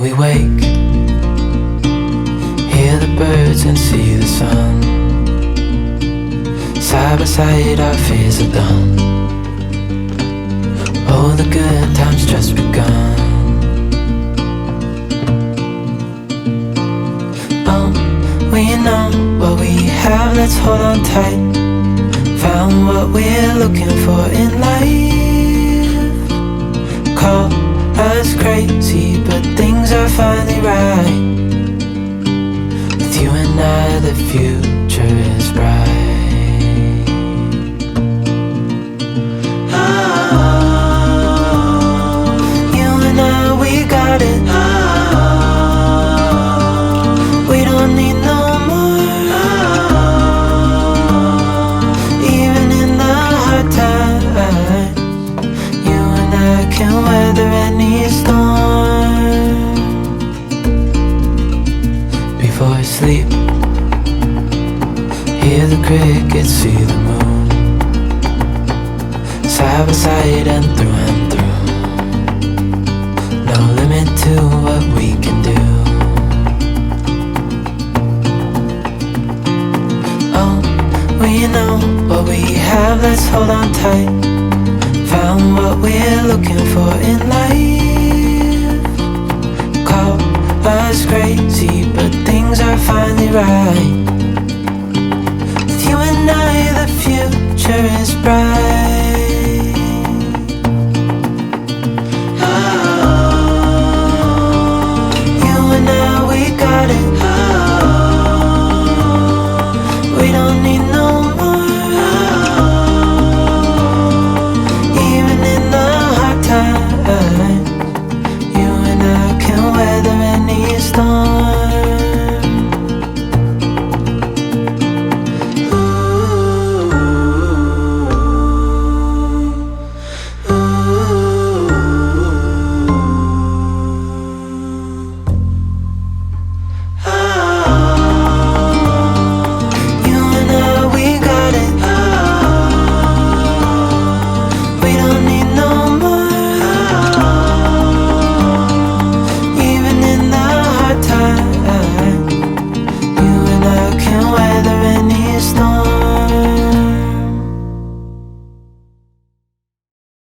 we wake, hear the birds and see the sun. Side by side our fears are done. Oh, the good times just begun. Oh, we know what we have, let's hold on tight. Found what we're looking for in life. Call us crazy, but things are finally right. With you and I, the future is bright. You and I, we got it. We don't need no more. Even in the hard times, you and I can weather any storm. Before I sleep, hear the crickets, see the moon. Side by side and through. No limit to what we can do. Oh, we know what we have, let's hold on tight. Found what we're looking for in life. Call us crazy, but things are finally right. With you and I, the future is bright.